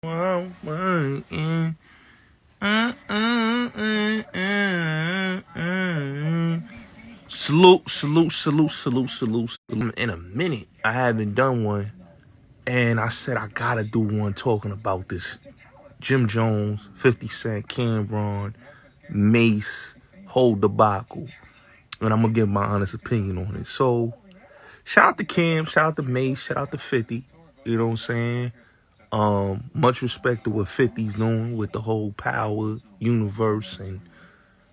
Salute, salute, salute, salute, salute. In a minute, I haven't done one, and I said I gotta do one talking about this Jim Jones, 50 Cent, Camron, Mase, whole debacle, and I'm gonna give my honest opinion on it. So, shout out to Cam, shout out to Mase, shout out to 50. You know what I'm saying? Much respect to what 50's doing with the whole Power universe and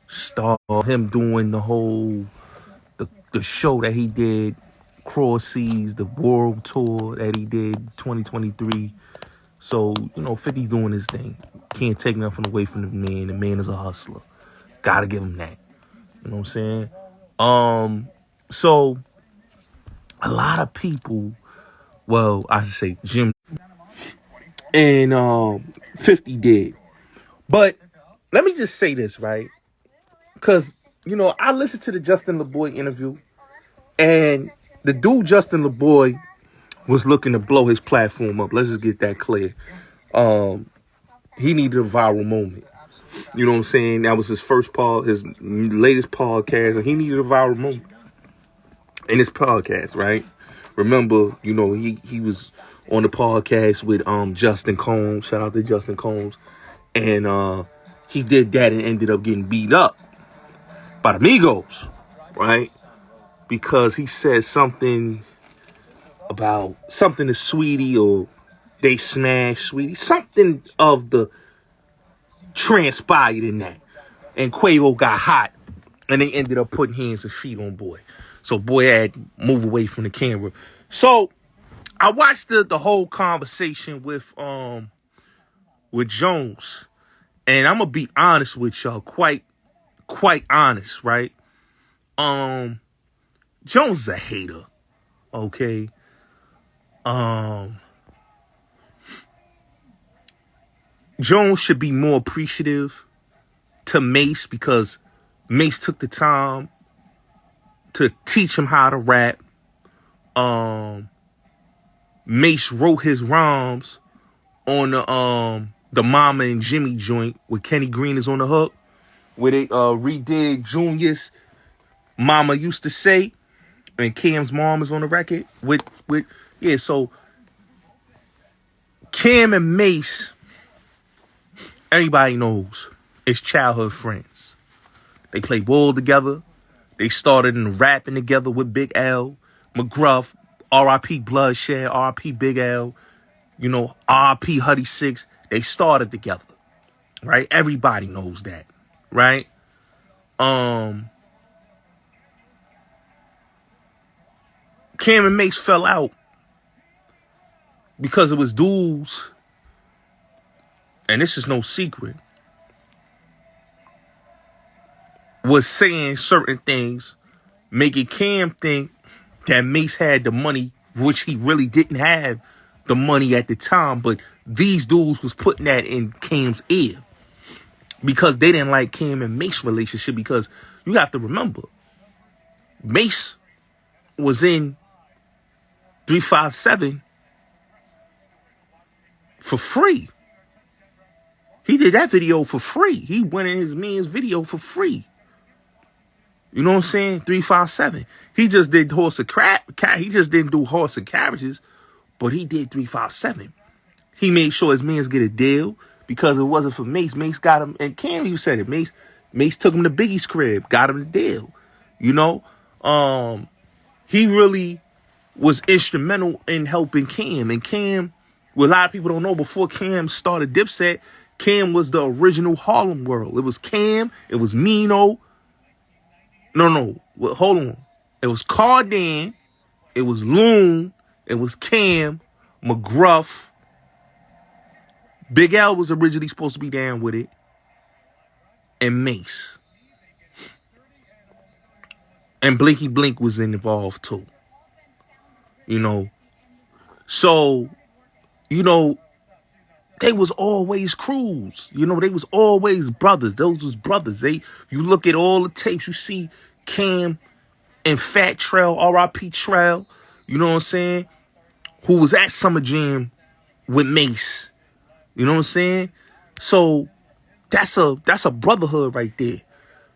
start him doing the show that he did, Cross Seas, the world tour that he did 2023. So, 50's doing his thing. Can't take nothing away from the man. The man is a hustler. Gotta give him that. You know what I'm saying? So a lot of people, well, I should say Jim and 50 did. But let me just say this, right? Because, I listened to the Justin LaBoy interview, and the dude Justin LaBoy was looking to blow his platform up. Let's just get that clear. He needed a viral moment. You know what I'm saying? That was his his latest podcast, and he needed a viral moment in his podcast, right? Remember, he was on the podcast with Justin Combs. Shout out to Justin Combs. And he did that and ended up getting beat up by the Migos, right? Because he said something about something to Sweetie, or they smashed Sweetie. Something of the transpired in that. And Quavo got hot, and they ended up putting hands and feet on Boy. So Boy had to move away from the camera. So I watched the whole conversation with Jones, and I'm gonna be honest with y'all, quite honest, right? Jones is a hater, okay? Jones should be more appreciative to Mase, because Mase took the time to teach him how to rap. Mase wrote his rhymes on the Mama and Jimmy joint with Kenny Green is on the hook, where they redid Junior's Mama Used to Say, and Cam's mom is on the record with so Cam and Mase, everybody knows, is childhood friends. They play ball together. They started in rapping together with Big L, McGruff, R.I.P. Bloodshed, R.I.P. Big L, R.I.P. Huddy Six. They started together, right? Everybody knows that, right? Cam and Mase fell out because it was dudes, and this is no secret, was saying certain things, making Cam think that Mase had the money, which he really didn't have the money at the time, but these dudes was putting that in Cam's ear because they didn't like Cam and Mase relationship, because you have to remember, Mase was in 357 for free. He did that video for free. He went in his man's video for free. You know what I'm saying? 357. He just did horse and he just didn't do horse and carriages, but he did 357. He made sure his mans get a deal, because it wasn't for Mase. Mase got him, and Cam, you said it. Mase took him to Biggie's crib, got him the deal. He really was instrumental in helping Cam. And Cam, what a lot of people don't know, before Cam started Dipset, Cam was the original Harlem World. It was Cam, it was Mino. No, hold on. It was Cardan, it was Loon, it was Cam, McGruff. Big L was originally supposed to be down with it, and Mase. And Blinky Blink was involved too. So, they was always crews. They was always brothers. Those was brothers. You look at all the tapes, you see Cam and Fat Trail, R.I.P. Trail, you know what I'm saying, who was at Summer Jam with Mase. You know what I'm saying? So that's a brotherhood right there.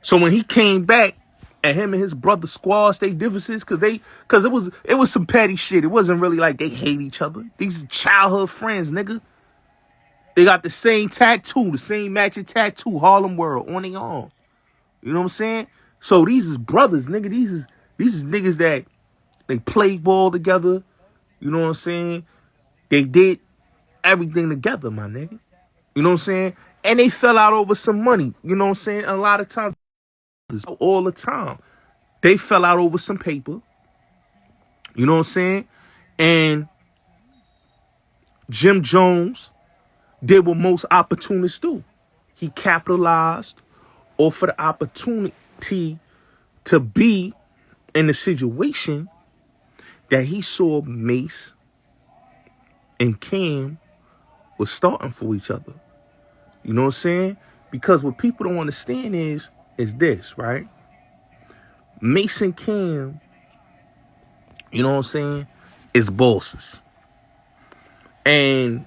So when he came back and him and his brother squashed their differences, cause it was some petty shit. It wasn't really like they hate each other. These are childhood friends, nigga. They got the same tattoo, the same matching tattoo, Harlem World on their arm. You know what I'm saying? So these is brothers, nigga. These is niggas that they played ball together. You know what I'm saying? They did everything together, my nigga. You know what I'm saying? And they fell out over some money. You know what I'm saying? A lot of times, all the time, they fell out over some paper. You know what I'm saying? And Jim Jones did what most opportunists do. He capitalized off of the opportunity to be in a situation that he saw Mase and Cam was starting for each other. You know what I'm saying? Because what people don't understand is this, right? Mase and Cam, you know what I'm saying, is bosses. And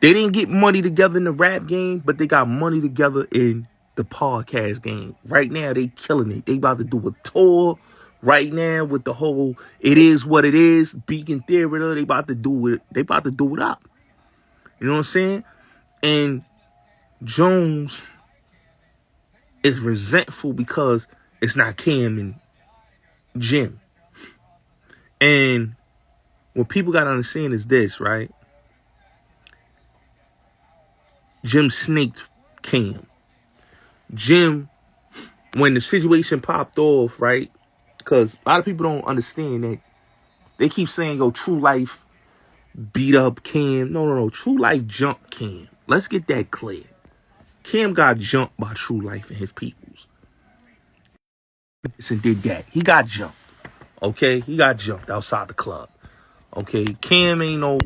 they didn't get money together in the rap game, but they got money together in the podcast game. Right now, they killing it. They about to do a tour right now with the whole It Is What It Is, Beacon Theater. They about to do it. They about to do it up. You know what I'm saying? And Jones is resentful because it's not Cam and Jim. And what people got to understand is this, right? Jim snaked Cam. Jim, when the situation popped off, right? Because a lot of people don't understand that. They keep saying, yo, True Life beat up Cam. No. True Life jumped Cam. Let's get that clear. Cam got jumped by True Life and his peoples. And did that. He got jumped. Okay? He got jumped outside the club. Okay? Cam ain't no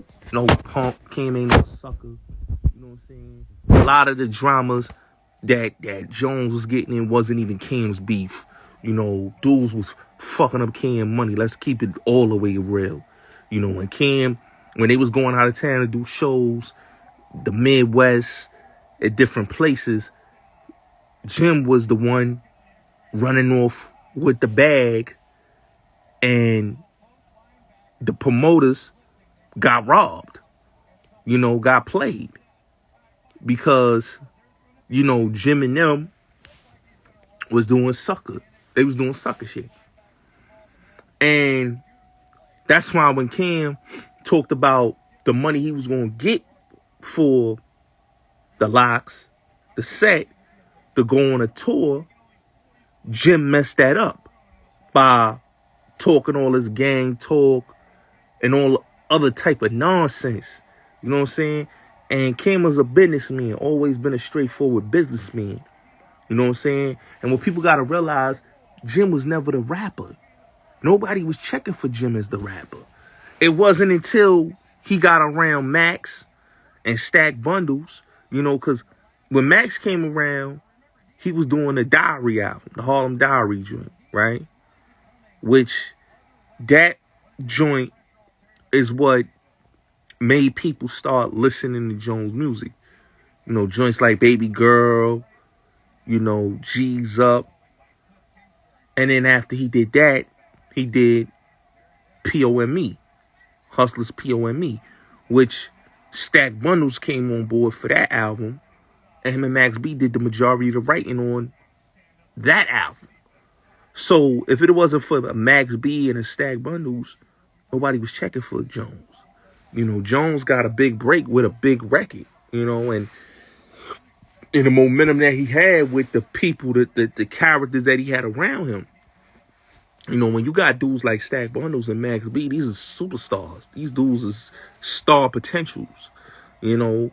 punk. Cam ain't no sucker. You know what I'm saying? A lot of the dramas that Jones was getting in wasn't even Cam's beef. You know, dudes was fucking up Cam money. Let's keep it all the way real. You know, when they was going out of town to do shows, the Midwest, at different places, Jim was the one running off with the bag, and the promoters got robbed. You know, got played. Because, you know, Jim and them was doing sucker. They was doing sucker shit. And that's why when Cam talked about the money he was going to get for the locks, the set, to go on a tour, Jim messed that up by talking all this gang talk and all other type of nonsense. You know what I'm saying? And Cam was a businessman, always been a straightforward businessman. You know what I'm saying? And what people got to realize, Jim was never the rapper. Nobody was checking for Jim as the rapper. It wasn't until he got around Max and Stack Bundles, you know, because when Max came around, he was doing the Diary album, the Harlem Diary joint, right? Which that joint is what made people start listening to Jones' music. You know, joints like Baby Girl, you know, G's Up. And then after he did that, he did POME, Hustlers POME, which Stack Bundles came on board for that album. And him and Max B did the majority of the writing on that album. So if it wasn't for Max B and the Stack Bundles, nobody was checking for Jones. You know, Jones got a big break with a big record, you know, and the momentum that he had with the people, the characters that he had around him. You know, when you got dudes like Stack Bundles and Max B, these are superstars. These dudes is star potentials, you know,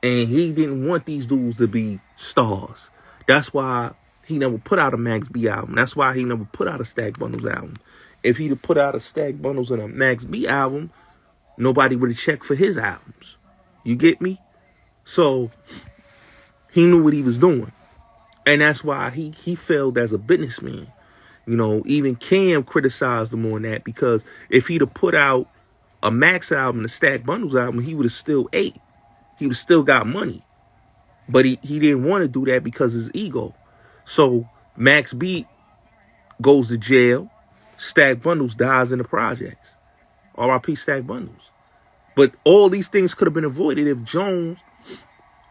and he didn't want these dudes to be stars. That's why he never put out a Max B album. That's why he never put out a Stack Bundles album. If he'd have put out a Stack Bundles and a Max B album, nobody would have checked for his albums. You get me? So he knew what he was doing. And that's why he failed as a businessman. You know, even Cam criticized him on that, because if he'd have put out a Max album, a Stack Bundles album, he would have still ate. he was still got money. But he didn't want to do that because of his ego. So Max B goes to jail. Stack Bundles dies in the projects. R.I.P. Stack Bundles. But all these things could have been avoided if Jones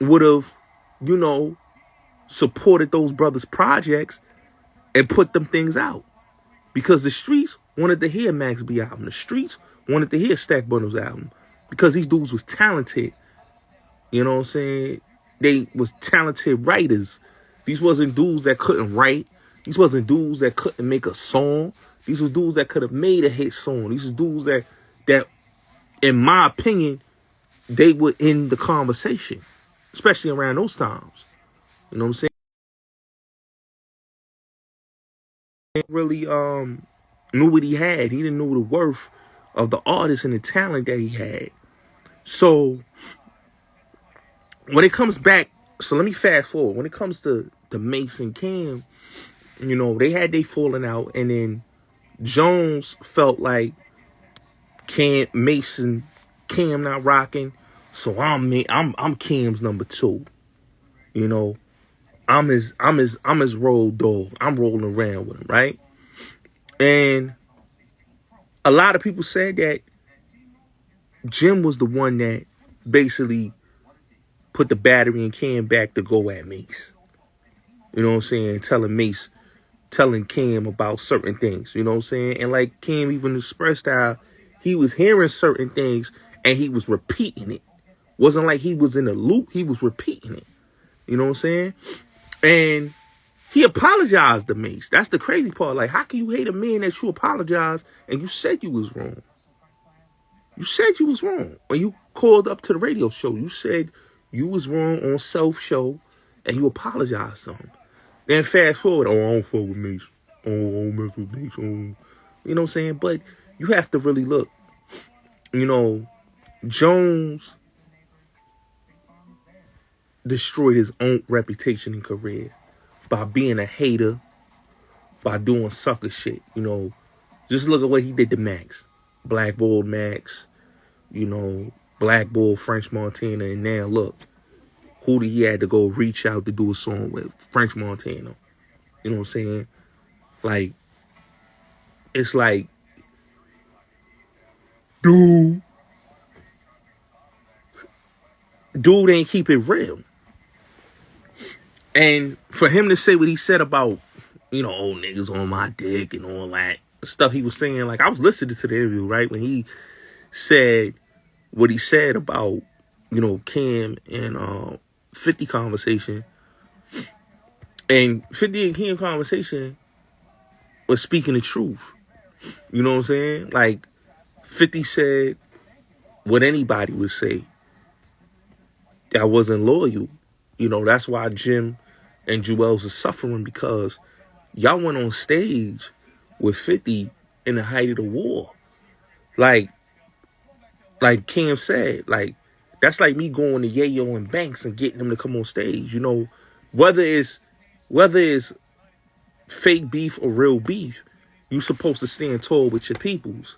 would have, supported those brothers' projects and put them things out. Because the streets wanted to hear Max B album. The streets wanted to hear Stack Bundles album. Because these dudes was talented. You know what I'm saying? They was talented writers. These wasn't dudes that couldn't write. These wasn't dudes that couldn't make a song. These was dudes that could have made a hit song. These was dudes that, in my opinion, they were in the conversation. Especially around those times. You know what I'm saying? He really knew what he had. He didn't know the worth of the artist and the talent that he had. So when it comes back, so let me fast forward. When it comes to Mase and Cam, they had they falling out, and then Jones felt like Mase and Cam not rocking, so I'm Cam's number 2. I'm his road dog. I'm rolling around with him, right? And a lot of people said that Jim was the one that basically put the battery in Cam back to go at Mase. You know what I'm saying? Telling Cam about certain things. You know what I'm saying? And like Cam even expressed how he was hearing certain things and he was repeating it. Wasn't like he was in a loop. He was repeating it. You know what I'm saying? And he apologized to Mase. That's the crazy part. Like, how can you hate a man that you apologized and you said you was wrong? You said you was wrong. When you called up to the radio show, you said you was wrong on self-show and you apologized to him. Then fast forward, I don't fuck with Mase. I don't mess with Mase. You know what I'm saying? But you have to really look. Jones destroyed his own reputation and career by being a hater, by doing sucker shit. Just look at what he did to Max. Blackballed Max, blackballed French Montana, and now look, who did he had to go reach out to do a song with? French Montana. You know what I'm saying? Like, it's like, dude ain't keep it real. And for him to say what he said about, old niggas on my dick and all that stuff he was saying, like, I was listening to the interview, right? When he said what he said about, Cam and 50 conversation. And 50 and Cam conversation was speaking the truth. You know what I'm saying? Like, 50 said what anybody would say. That wasn't loyal. That's why Jim and Juelz are suffering, because y'all went on stage with 50 in the height of the war. Like Cam said, like, that's like me going to Yayo and Banks and getting them to come on stage. Whether it's fake beef or real beef, you supposed to stand tall with your peoples.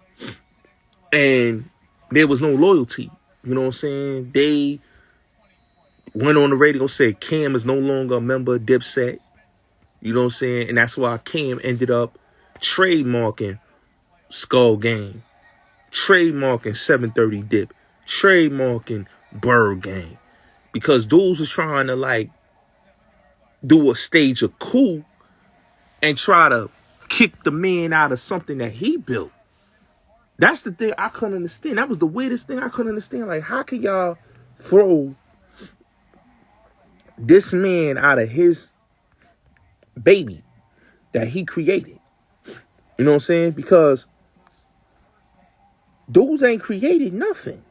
And there was no loyalty. You know what I'm saying? They went on the radio, said Cam is no longer a member of Dipset. You know what I'm saying? And that's why Cam ended up trademarking Skull Gang, trademarking 730 Dip, trademarking Bird Gang. Because dudes was trying to, like, do a stage of coup and try to kick the man out of something that he built. That's the thing I couldn't understand. That was the weirdest thing I couldn't understand. Like, how can y'all throw this man out of his baby that he created? You know what I'm saying? Because dudes ain't created nothing.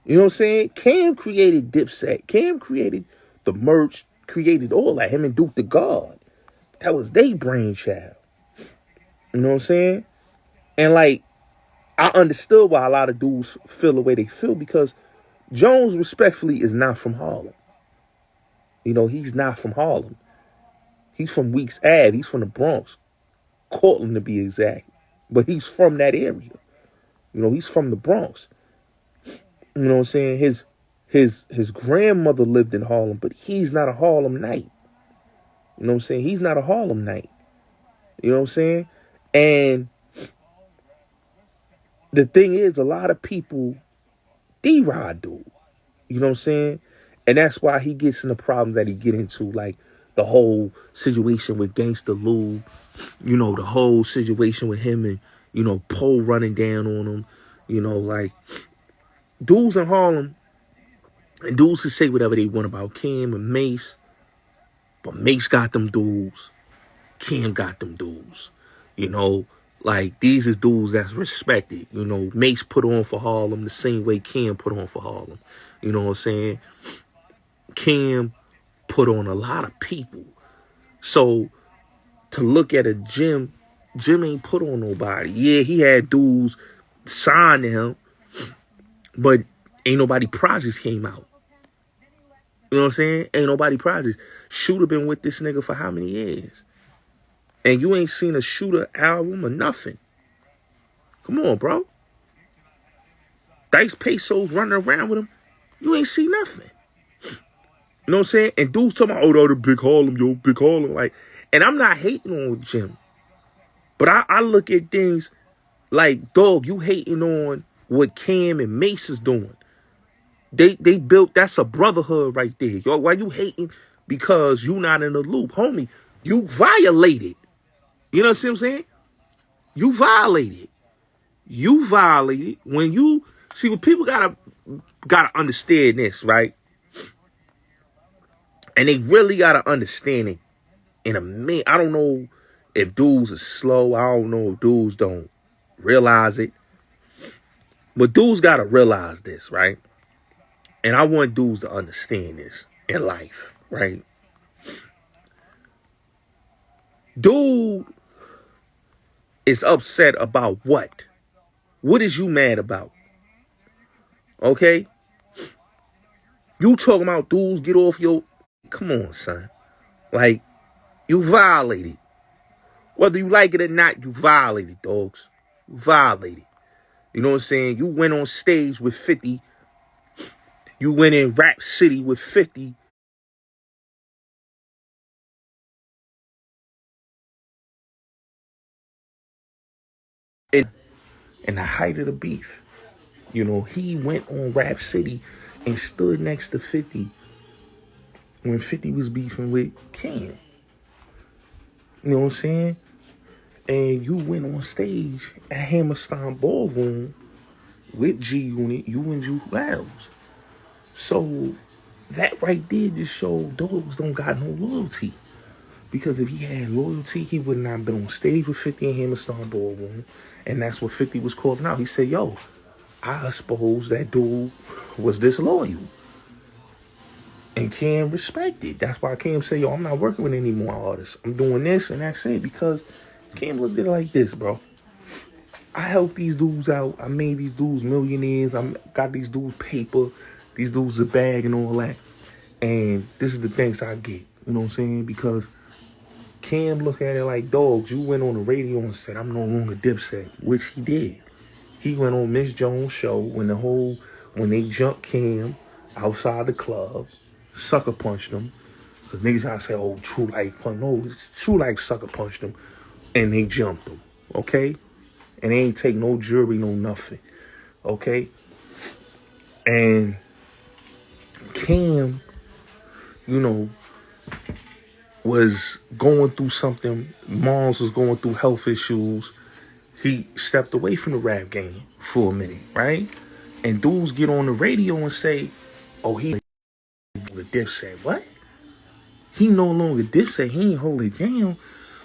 You know what I'm saying? Cam created Dipset. Cam created the merch, created all that. Him and Duke the God. That was their brainchild. You know what I'm saying? And, like, I understood why a lot of dudes feel the way they feel, because Jones, respectfully, is not from Harlem. He's not from Harlem. He's from Weeks Ave. He's from the Bronx. Cortland, to be exact. But he's from that area. He's from the Bronx. You know what I'm saying? His grandmother lived in Harlem, but he's not a Harlemite. You know what I'm saying? He's not a Harlemite. You know what I'm saying? And the thing is, a lot of people D-Rod dude. You know what I'm saying? And that's why he gets in the problems that he get into, like the whole situation with Gangsta Lou, you know, the whole situation with him and, you know, Poe running down on him, you know, like dudes in Harlem, and dudes can say whatever they want about Cam and Mase, but Mase got them dudes, Cam got them dudes, you know, like these is dudes that's respected, you know. Mase put on for Harlem the same way Cam put on for Harlem, you know what I'm saying? Cam put on a lot of people. So to look at Jim ain't put on nobody. Yeah, he had dudes signed to him, but ain't nobody projects came out. You know what I'm saying? Ain't nobody projects. Shooter been with this nigga for how many years? And you ain't seen a Shooter album or nothing. Come on, bro. Dice Pesos running around with him. You ain't see nothing. You know what I'm saying? And dudes talking about, oh, the big Harlem, yo, big Harlem. Like, and I'm not hating on Jim. But I look at things like, dog, you hating on what Cam and Mase is doing. They built, that's a brotherhood right there. Yo, why you hating? Because you not in the loop. Homie, you violated. You know what I'm saying? You violated. You violated when you, see, what people gotta understand this, right? And they really gotta understand it in a minute. I don't know if dudes are slow. I don't know if dudes don't realize it. But dudes gotta realize this, right? And I want dudes to understand this in life, right? Dude is upset about what? What is you mad about? Okay? You talking about dudes get off your... Come on, son. Like, you violated. Whether you like it or not, you violated, dogs. You violated. You know what I'm saying? You went on stage with 50. You went in Rap City with 50. In the height of the beef. You know, he went on Rap City and stood next to 50 when 50 was beefing with Cam. You know what I'm saying? And you went on stage at Hammerstein Ballroom with G Unit, you and Juke Wells. So that right there just showed dogs don't got no loyalty. Because if he had loyalty, he would not have been on stage with 50 in Hammerstein Ballroom. And that's what 50 was calling out. He said, yo, I suppose that dude was disloyal. And Cam respected. That's why Cam said, yo, I'm not working with any more artists. I'm doing this and that's it. Because Cam looked at it like this, bro. I helped these dudes out. I made these dudes millionaires. I got these dudes paper. These dudes a bag and all that. And this is the things I get. You know what I'm saying? Because Cam looked at it like, dogs, you went on the radio and said, I'm no longer Dipset. Which he did. He went on Miss Jones' show when they jumped Cam outside the club, sucker punched him. Because niggas try to say, oh, True Life punch. No, True Life sucker punched him. And they jumped him. Okay? And they ain't take no jury, no nothing. Okay? And Cam, you know, was going through something. Moms was going through health issues. He stepped away from the rap game for a minute, right? And dudes get on the radio and say, oh, he the Dipset. What? He no longer Dipset. He ain't hold it down.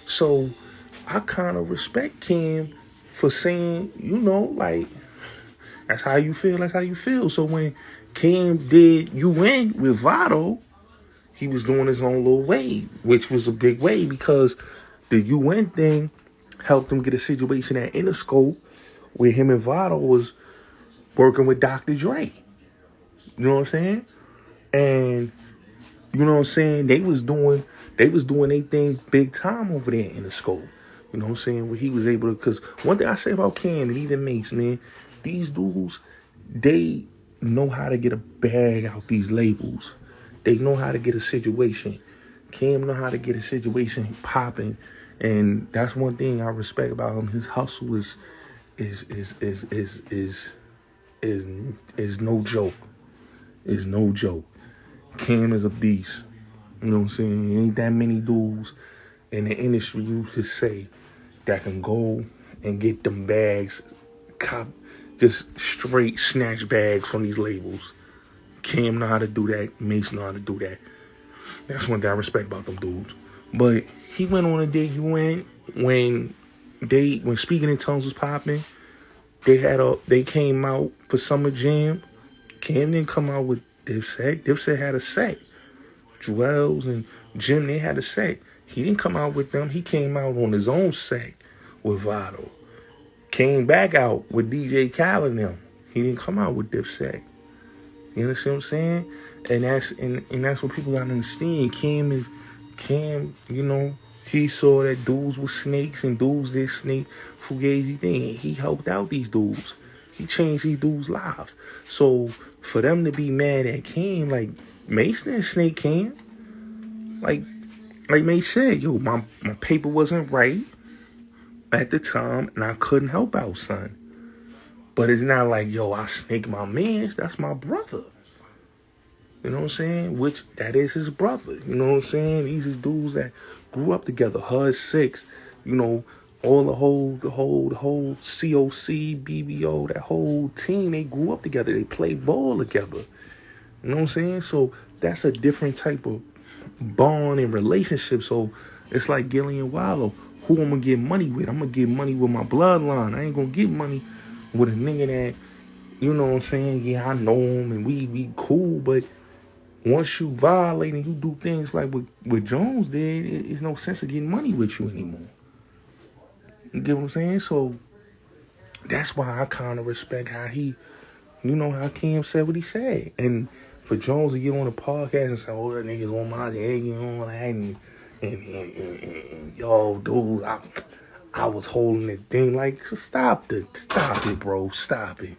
So I kind of respect Cam for saying, you know, like, that's how you feel, that's how you feel. So when Cam did You Win with Vado, he was doing his own little wave, which was a big wave because the You Win thing helped him get a situation at Interscope where him and Vado was working with Dr. Dre. You know what I'm saying? And you know what I'm saying? They was doing their thing big time over there in Interscope. You know what I'm saying? Where he was able to, because one thing I say about Cam and even Mase, man, these dudes, they know how to get a bag out these labels. They know how to get a situation. Cam know how to get a situation popping, and that's one thing I respect about him. His hustle is no joke. Is no joke. Cam is a beast. You know what I'm saying? Ain't that many dudes in the industry you could say that can go and get them bags, just straight snatch bags from these labels. Cam know how to do that. Mase know how to do that. That's one thing I respect about them dudes. But he went on a dig when Speaking in Tongues was popping. They came out for Summer Jam. Cam didn't come out with Dipset. Dipset had a set. Jewels and Jim, they had a set. He didn't come out with them. He came out on his own set with Vado. Came back out with DJ Khaled and them. He didn't come out with Dipset. You understand what I'm saying? And that's what people gotta understand. Cam, you know, he saw that dudes were snakes and dudes did snake fugazi thing. He helped out these dudes. He changed these dudes' lives. So for them to be mad at Cam, like Mase didn't snake Cam. Like Mase said, yo, my paper wasn't right at the time and I couldn't help out, son. But it's not like, yo, I snake my mans. That's my brother. You know what I'm saying? Which, that is his brother. You know what I'm saying? These is dudes that grew up together. HUD 6, you know, all the whole COC, BBO, that whole team, they grew up together. They played ball together. You know what I'm saying? So that's a different type of bond and relationship. So it's like Gilly and Wallow. Who I'm going to get money with? I'm going to get money with my bloodline. I ain't going to get money with a nigga that, you know what I'm saying? Yeah, I know him and we cool, but once you violate and you do things like what Jones did, it's no sense of getting money with you anymore. You get what I'm saying? So that's why I kind of respect how how Cam said what he said. And for Jones to get on the podcast and say, oh, that nigga's on my head, you know, and yo, dude, I was holding it thing. Like, stop it, bro. Stop it,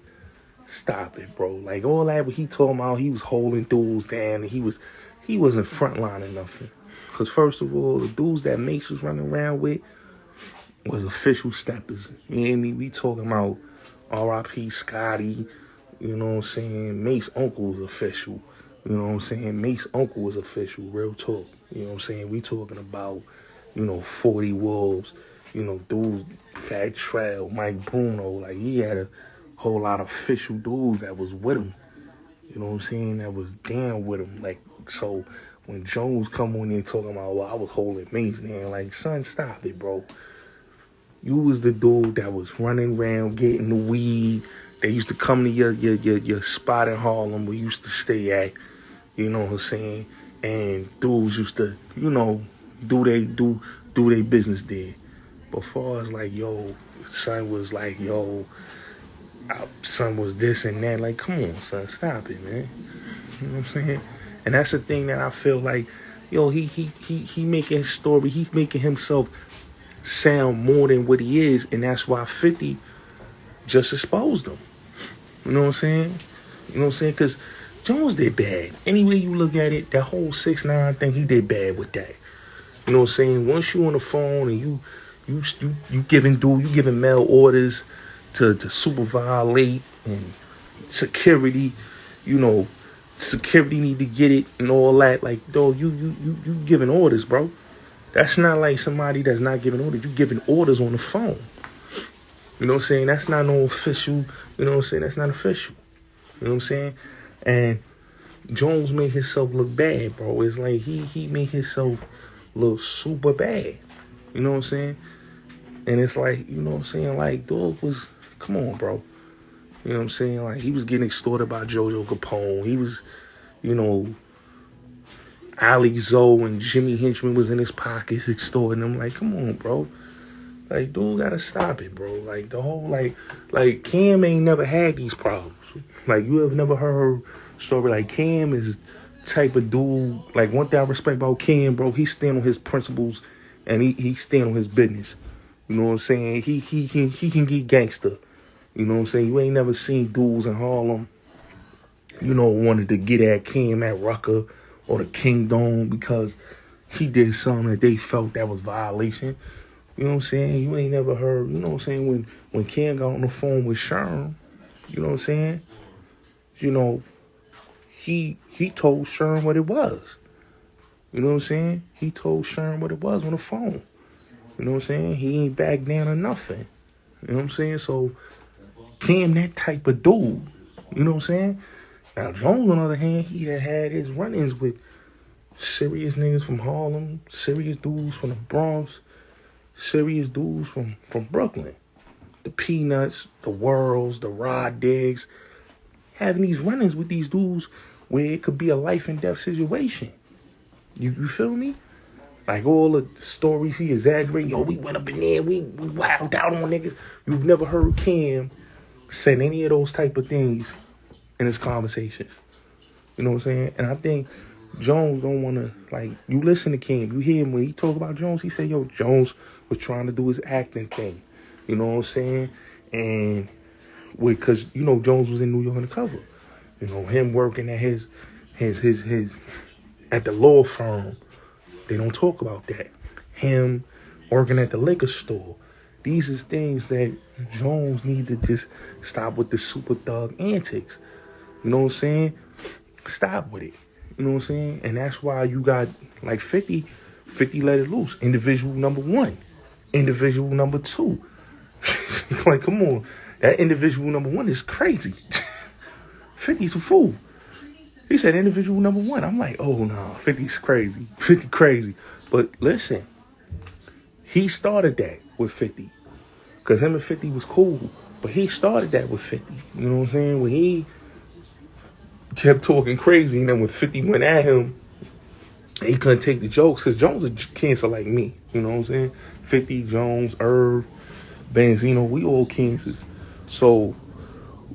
bro. Like, all that what he talking about, he was holding dudes down, and he wasn't frontlining nothing. Because first of all, the dudes that Mase was running around with was official steppers. You hear me? We talking about R.I.P. Scotty, you know what I'm saying? Mase uncle was official. You know what I'm saying? Mase uncle was official, real talk. You know what I'm saying? We talking about, 40 Wolves, dudes, Fat Trail, Mike Bruno. Like, he had a whole lot of official dudes that was with him. You know what I'm saying? That was down with him. Like, so when Jones come on there talking about, well, I was holding Mase down, like, son, stop it, bro. You was the dude that was running around getting the weed. They used to come to your spot in Harlem where you used to stay at. You know what I'm saying? And dudes used to, do they business there. But far as like, yo, son was like, yo, son was this and that. Like, come on, son, stop it, man. You know what I'm saying? And that's the thing that I feel like, yo, he making his story, he's making himself sound more than what he is, and that's why 50 just exposed him. You know what I'm saying? You know what I'm saying? Because Jones did bad. Any way you look at it, that whole 6ix9ine thing, he did bad with that. You know what I'm saying? Once you on the phone and you giving mail orders to super violate and security, security need to get it and all that. Like, dog, you giving orders, bro. That's not like somebody that's not giving orders. You giving orders on the phone. You know what I'm saying? That's not no official. You know what I'm saying? That's not official. You know what I'm saying? And Jones made himself look bad, bro. It's like he made himself look super bad. You know what I'm saying? And it's like, you know what I'm saying? Like, dog was, come on, bro. You know what I'm saying? Like, he was getting extorted by JoJo Capone. He was, Ali Zoe and Jimmy Henchman was in his pockets extorting him. Like, come on, bro. Like, dude gotta stop it, bro. Like, the whole, like Cam ain't never had these problems. Like, you have never heard a story like Cam is type of dude. Like, one thing I respect about Cam, bro, he stand on his principles and he stand on his business. You know what I'm saying? He can get gangster. You know what I'm saying? You ain't never seen dudes in Harlem wanted to get at Cam at Rucker or the Kingdom because he did something that they felt that was violation. You know what I'm saying? You ain't never heard, you know what I'm saying, when Cam got on the phone with Sherm, you know what I'm saying? He told Sherm what it was. You know what I'm saying? He told Sherm what it was on the phone. You know what I'm saying? He ain't back down or nothing. You know what I'm saying? So Cam that type of dude. You know what I'm saying? Now Jones, on the other hand, he had his run-ins with serious niggas from Harlem, serious dudes from the Bronx, serious dudes from Brooklyn. The Peanuts, the Worlds, the Rod Diggs. Having these run-ins with these dudes where it could be a life and death situation. You feel me? Like all the stories he exaggerating. Yo, we went up in there, we wowed out on niggas. You've never heard Cam say any of those type of things in his conversations. You know what I'm saying? And I think Jones don't want to, like, you listen to Cam. You hear him when he talk about Jones, he said, yo, Jones was trying to do his acting thing. You know what I'm saying? And because, Jones was in New York undercover. Him working at his at the law firm. They don't talk about that. Him working at the liquor store. These is things that Jones need to just stop with the super thug antics. You know what I'm saying? Stop with it. You know what I'm saying? And that's why you got like 50 let it loose. Individual number 1. Individual number 2. Like, come on. That individual number 1 is crazy. 50's a fool. He said individual number 1. I'm like, oh no, 50's crazy. 50 crazy. But listen, he started that with 50. Because him and 50 was cool. But he started that with 50. You know what I'm saying? When he kept talking crazy, and then when 50 went at him, he couldn't take the jokes. Because Jones is cancer like me. You know what I'm saying? 50, Jones, Irv, Benzino, we all cancers. So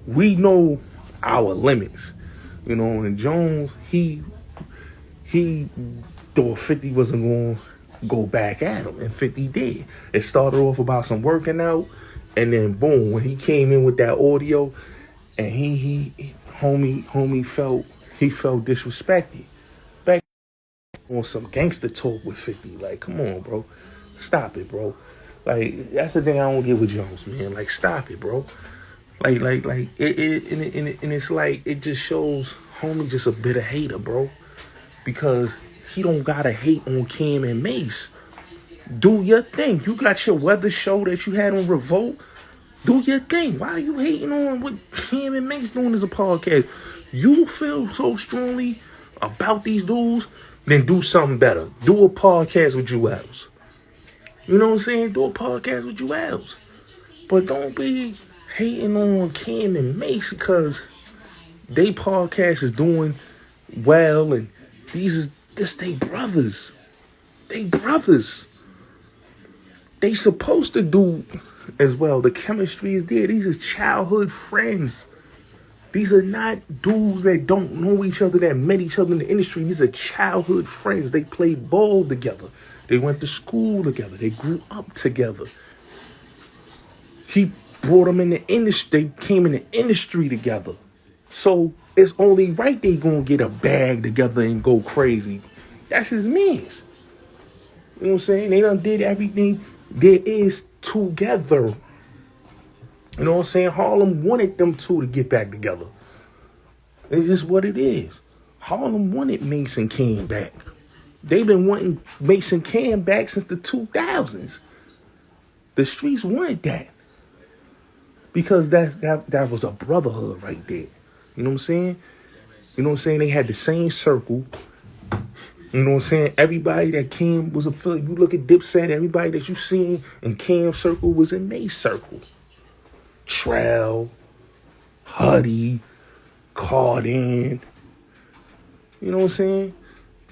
we know our limits. And Jones, he thought 50 wasn't going to go back at him, and 50 did. It started off about some working out, and then boom, when he came in with that audio, and homie felt disrespected. Back on some gangster talk with 50, like, come on, bro, stop it, bro. Like, that's the thing I don't get with Jones, man. Like, stop it, bro. Like it's like, it just shows homie just a bitter hater, bro. Because he don't gotta hate on Cam and Mase. Do your thing. You got your weather show that you had on Revolt. Do your thing. Why are you hating on what Cam and Mase doing as a podcast? You feel so strongly about these dudes, then do something better. Do a podcast with you else. You know what I'm saying? Do a podcast with you else. But don't be hating on Cam and Mase because they podcast is doing well, and they brothers. They brothers. They supposed to do as well. The chemistry is there. These are childhood friends. These are not dudes that don't know each other, that met each other in the industry. These are childhood friends. They played ball together. They went to school together. They grew up together. He brought them in the industry. They came in the industry together. So it's only right they gonna get a bag together and go crazy. That's his mans. You know what I'm saying? They done did everything there is together. You know what I'm saying? Harlem wanted them two to get back together. It's just what it is. Harlem wanted Mase and Cam back. They've been wanting Mase and Cam back since the 2000s. The streets wanted that. Because that was a brotherhood right there. You know what I'm saying? You know what I'm saying? They had the same circle. You know what I'm saying? Everybody that Cam was affiliated. You look at Dipset, everybody that you seen in Cam's circle was in Mase's circle. Trell, Huddy, Cardin. You know what I'm saying?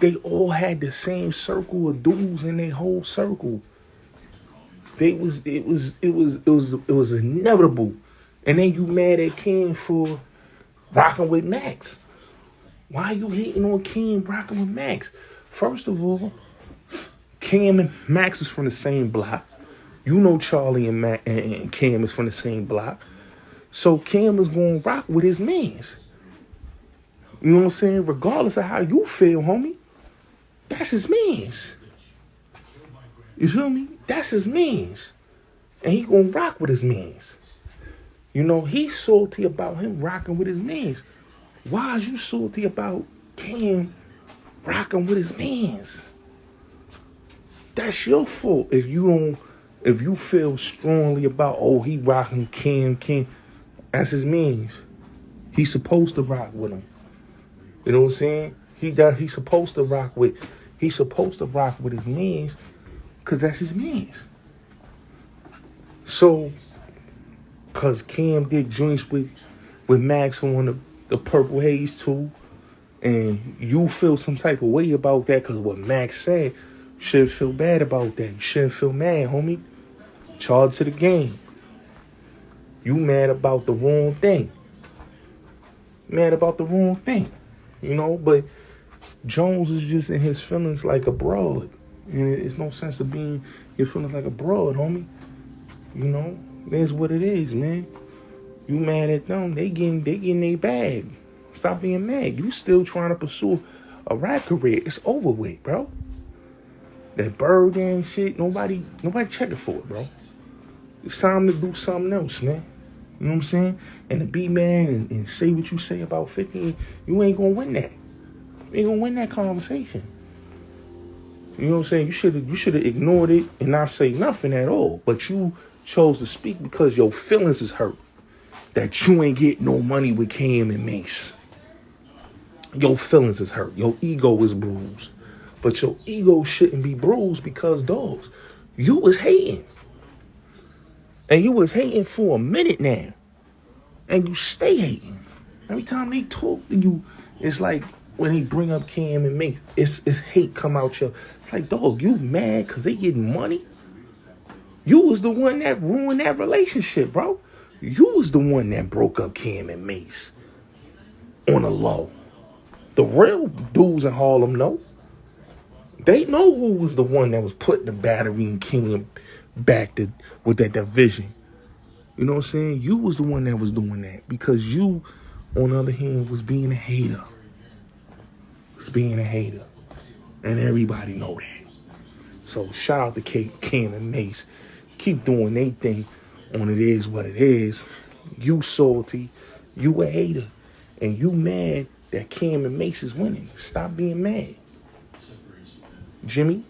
They all had the same circle of dudes in their whole circle. It was inevitable. And then you mad at Cam for rocking with Max. Why are you hating on Cam rocking with Max? First of all, Cam and Max is from the same block. You know Charlie and Cam is from the same block. So Cam is going to rock with his mans. You know what I'm saying? Regardless of how you feel, homie, that's his mans. You feel me? That's his mans. And he gonna rock with his mans. You know, he's salty about him rocking with his mans. Why is you salty about Cam rocking with his mans? That's your fault if you feel strongly about, oh, he rocking Cam. That's his mans. He's supposed to rock with him. You know what I'm saying? He's supposed to rock with his mans because that's his mans. So, because Cam did joints with Max on the Purple Haze too, and you feel some type of way about that because what Max said, you shouldn't feel bad about that. You shouldn't feel mad, homie. Charge to the game. You mad about the wrong thing. You know, but Jones is just in his feelings like a broad. And it's no sense of being your feelings like a broad, homie. You know, that's what it is, man. You mad at them, they getting their bag. Stop being mad. You still trying to pursue a rap career. It's over with, bro. That bird gang shit, nobody checking for it, bro. It's time to do something else, man. You know what I'm saying? And to be man and say what you say about 50, you ain't gonna win that. You ain't gonna win that conversation. You know what I'm saying? You should have ignored it and not say nothing at all. But you chose to speak because your feelings is hurt. That you ain't get no money with Cam and Mase. Your feelings is hurt. Your ego is bruised. But your ego shouldn't be bruised because, dogs, you was hating. And you was hating for a minute now. And you stay hating. Every time they talk to you, it's like when they bring up Cam and Mase, it's hate come out your. It's like, dog, you mad because they getting money? You was the one that ruined that relationship, bro. You was the one that broke up Cam and Mase on the low. The real dudes in Harlem know. They know who was the one that was putting the battery and Cam back with that division. You know what I'm saying? You was the one that was doing that because you, on the other hand, was being a hater. And everybody know that. So shout out to Cam and Mase. Keep doing their thing on It Is What It Is. You salty. You a hater. And you mad that Cam and Mase is winning. Stop being mad. Jimmy,